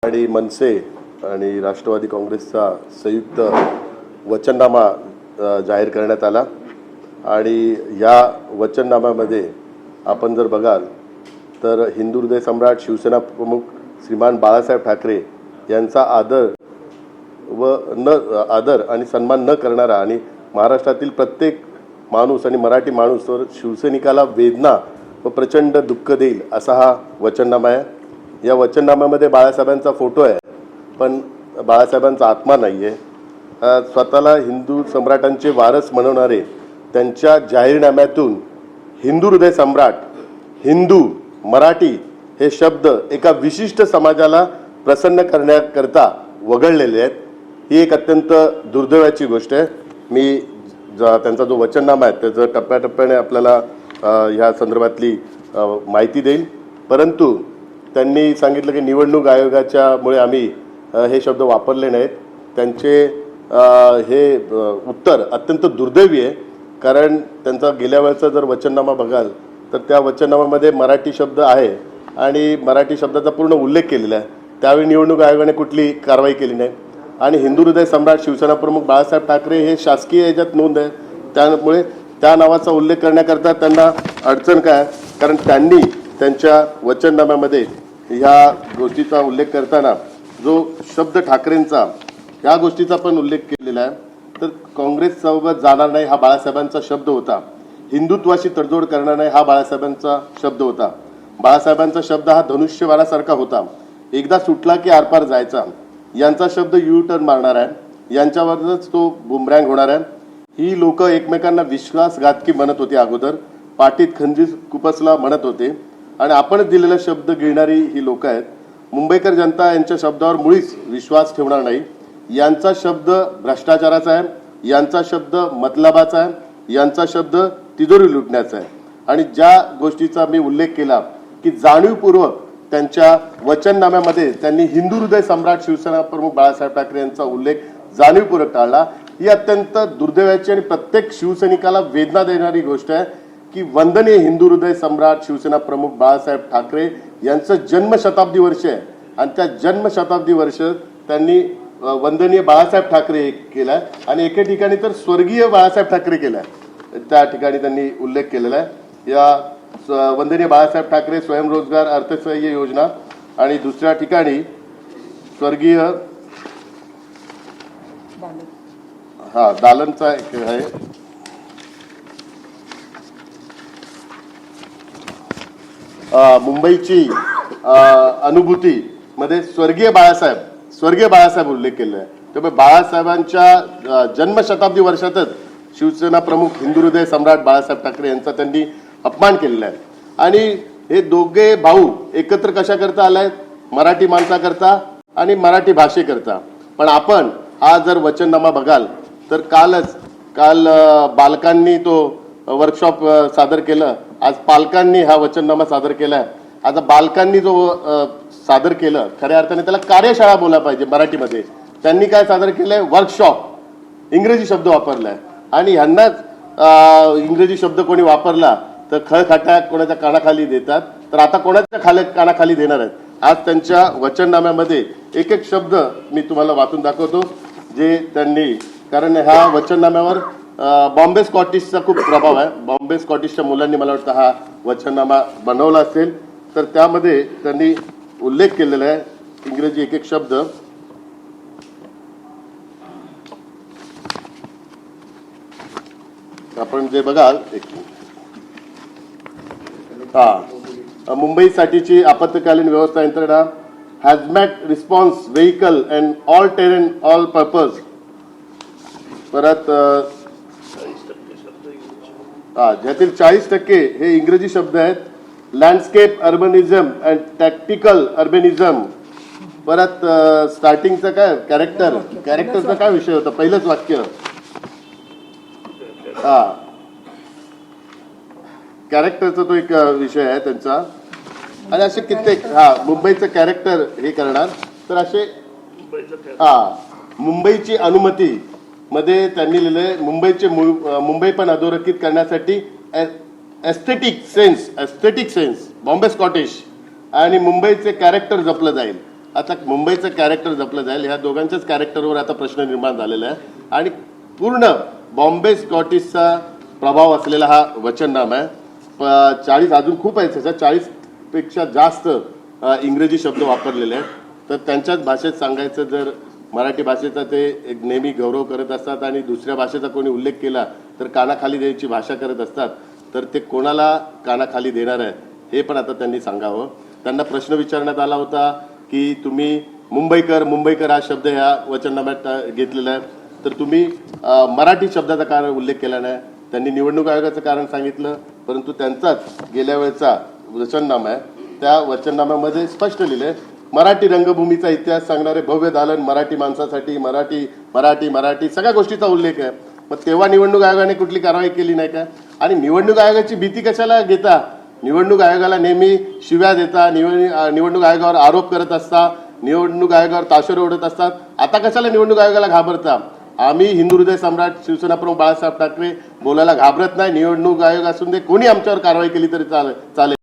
आणि मनसे आणि राष्ट्रवादी काँग्रेसचा संयुक्त वचननामा जाहीर करण्यात आला आणि या वचननाम्यामध्ये आपण जर बघाल तर हिंदू हृदय सम्राट शिवसेना प्रमुख श्रीमान बाळासाहेब ठाकरे यांचा आदर आणि सन्मान न करणारा आणि महाराष्ट्रातील प्रत्येक माणूस आणि मराठी माणूसवर शिवसैनिकाला वेदना व प्रचंड दुःख देईल असा हा वचननामा आहे। या वचननाम्यामध्ये बाळासाहेबांचा फोटो आहे पण बाळासाहेबांचा आत्मा नाही आहे। स्वतःला हिंदू सम्राटांचे वारस म्हणवणारे त्यांच्या जाहीरनाम्यातून हिंदू हृदय सम्राट, हिंदू, मराठी हे शब्द एका विशिष्ट समाजाला प्रसन्न करण्याकरता वगळलेले आहेत। ही एक अत्यंत दुर्दैवाची गोष्ट आहे। मी त्यांचा जो वचननामा आहे त्याचं टप्प्याटप्प्याने आपल्याला ह्या संदर्भातली माहिती देईल, परंतु त्यांनी सांगितलं की निवडणूक आयोगाच्यामुळे आम्ही हे शब्द वापरले नाहीत। त्यांचे हे उत्तर अत्यंत दुर्दैवी आहे, कारण त्यांचा गेल्या वेळचा जर वचननामा बघाल तर त्या वचननाम्यामध्ये मराठी शब्द आहे आणि मराठी शब्दाचा पूर्ण उल्लेख केलेला आहे। त्यावेळी निवडणूक आयोगाने कुठली कारवाई केली नाही आणि हिंदू हृदय सम्राट शिवसेना प्रमुख बाळासाहेब ठाकरे हे शासकीय याच्यात नोंद आहे, त्यामुळे त्या नावाचा उल्लेख करण्याकरता त्यांना अडचण काय, कारण त्यांनी त्यांच्या वचननाम्यामध्ये ह्या गोष्टीचा उल्लेख करताना जो शब्द ठाकरेंचा या गोष्टीचा पण उल्लेख केलेला आहे। तर काँग्रेससोबत जाणार नाही हा बाळासाहेबांचा शब्द होता, हिंदुत्वाशी तडजोड करणार नाही हा बाळासाहेबांचा शब्द होता। बाळासाहेबांचा शब्द हा धनुष्यबाणासारखा होता, एकदा सुटला की आरपार जायचा। यांचा शब्द यू टर्न मारणार आहे, यांच्यावरच तो बुमरँग होणार आहे। ही लोक एकमेकांना विश्वासघातकी म्हणत होती, अगोदर पाठीत खंजीर कुपसला म्हणत होते आणि आपणच दिलेला शब्द गिळणारी ही लोक आहेत। मुंबईकर जनता यांच्या शब्दावर मुळीच विश्वास ठेवणार नाही। यांचा शब्द भ्रष्टाचाराचा आहे, यांचा शब्द मतलबाचा आहे, यांचा शब्द तिजोरी लुटण्याचा आहे। आणि ज्या गोष्टीचा मी उल्लेख केला की जाणीवपूर्वक त्यांच्या वचननाम्यामध्ये त्यांनी हिंदू हृदय सम्राट शिवसेना प्रमुख बाळासाहेब ठाकरे यांचा उल्लेख जाणीवपूर्वक टाळला, ही अत्यंत दुर्दैवाची आणि प्रत्येक शिवसैनिकाला वेदना देणारी गोष्ट आहे की वंदनीय हिंदू हृदय सम्राट शिवसेना प्रमुख बाळासाहेब ठाकरे यांचं जन्मशताब्दी वर्ष आहे आणि त्या जन्मशताब्दी वर्ष त्यांनी वंदनीय बाळासाहेब ठाकरे केलाय आणि एके ठिकाणी तर स्वर्गीय बाळासाहेब ठाकरे केलाय, त्या ठिकाणी त्यांनी उल्लेख केलेला आहे। या वंदनीय बाळासाहेब ठाकरे स्वयंरोजगार अर्थसहाय्य योजना आणि दुसऱ्या ठिकाणी स्वर्गीय दालनचा एक आहे, मुंबईची अनुभूती मध्ये स्वर्गीय बाळासाहेब उल्लेख केलेला आहे। त्यामुळे बाळासाहेबांच्या जन्मशताब्दी वर्षातच शिवसेना प्रमुख हिंदू हृदय सम्राट बाळासाहेब ठाकरे यांचा त्यांनी अपमान केलेला आहे। आणि हे दोघे भाऊ एकत्र कशा करता आलायत, मराठी माणसाकरता आणि मराठी भाषेकरता। पण आपण हा जर वचननामा बघाल तर काल बालकांनी तो वर्कशॉप सादर केलं, आज पालकांनी हा वचननामा सादर केलाय। आता बालकांनी जो सादर केलं खऱ्या अर्थाने त्याला कार्यशाळा बोला पाहिजे मराठीमध्ये, त्यांनी काय सादर केलंय, वर्कशॉप, इंग्रजी शब्द वापरलाय आणि ह्यांनाच इंग्रजी शब्द कोणी वापरला तर खळखटा कोणाच्या कानाखाली देतात, तर आता कोणाच्या कानाखाली देणार आहेत। आज त्यांच्या वचननाम्यामध्ये एक एक शब्द मी तुम्हाला वाचून दाखवतो जे त्यांनी, कारण ह्या वचननाम्यावर बॉम्बे स्कॉटिशचा खूप प्रभाव आहे। बॉम्बे स्कॉटिशच्या मुलांनी मला वाटतं हा वचननामा बनवला असेल, तर त्यामध्ये त्यांनी उल्लेख केलेला आहे इंग्रजी एक एक शब्द। आपण जे बघाल मुंबईसाठीची आपत्कालीन व्यवस्था यंत्रणा, hazmat response vehicle and all terrain all purpose. परत ज्यातील 40% हे इंग्रजी शब्द आहेत। Landscape urbanism and tactical urbanism. परत स्टार्टिंगचं काय कॅरेक्टरचा काय विषय होता, पहिलंच वाक्य कॅरेक्टरचा तो एक विषय आहे त्यांचा। आणि असे कित्येक मुंबईचं कॅरेक्टर हे करणार, तर असे मुंबईची अनुमती मध्ये त्यांनी लिहिलंय मुंबई पण अधोरेखित करण्यासाठी एस्थेटिक सेन्स बॉम्बे स्कॉटिश आणि मुंबईचे कॅरेक्टर जपलं जाईल। आता मुंबईचं कॅरेक्टर जपलं जाईल, ह्या दोघांच्याच कॅरेक्टरवर आता प्रश्न निर्माण झालेला आहे आणि पूर्ण बॉम्बे स्कॉटिशचा प्रभाव असलेला हा वचननामा आहे. 40 अजून खूप आहेत त्याच्यात, 40पेक्षा जास्त इंग्रजी शब्द वापरलेले आहेत. तर त्यांच्याच भाषेत सांगायचं, जर मराठी भाषेचा ते एक नेहमी गौरव करत असतात आणि दुसऱ्या भाषेचा कोणी उल्लेख केला तर कानाखाली द्यायची भाषा करत असतात, तर ते कोणाला कानाखाली देणार आहे हे पण आता त्यांनी सांगावं. त्यांना प्रश्न विचारण्यात आला होता की तुम्ही मुंबईकर हा शब्द ह्या वचननाम्यात घेतलेला आहे, तर तुम्ही मराठी शब्दाचा कारण उल्लेख केला नाही. त्यांनी निवडणूक आयोगाचं कारण सांगितलं, परंतु त्यांचाच गेल्या वेळचा वचननामा आहे, त्या वचननाम्यामध्ये स्पष्ट लिहिलंय मराठी रंगभूमीचा इतिहास सांगणारे भव्य दालन मराठी माणसासाठी, मराठी मराठी मराठी सगळ्या गोष्टीचा उल्लेख आहे. मग तेव्हा निवडणूक आयोगाने कुठली कारवाई केली नाही का? आणि निवडणूक आयोगाची भीती कशाला घेता? निवडणूक आयोगाला नेहमी शिव्या देता, निवडणूक आयोगावर आरोप करत असता, निवडणूक आयोगावर ताशेरे ओढत असतात. आता कशाला निवडणूक आयोगाला घाबरता? आम्ही हिंदू हृदय सम्राट शिवसेना प्रमुख बाळासाहेब ठाकरे बोलायला घाबरत नाही. निवडणूक आयोग असून दे, कोणी आमच्यावर कारवाई केली तरी चालेल.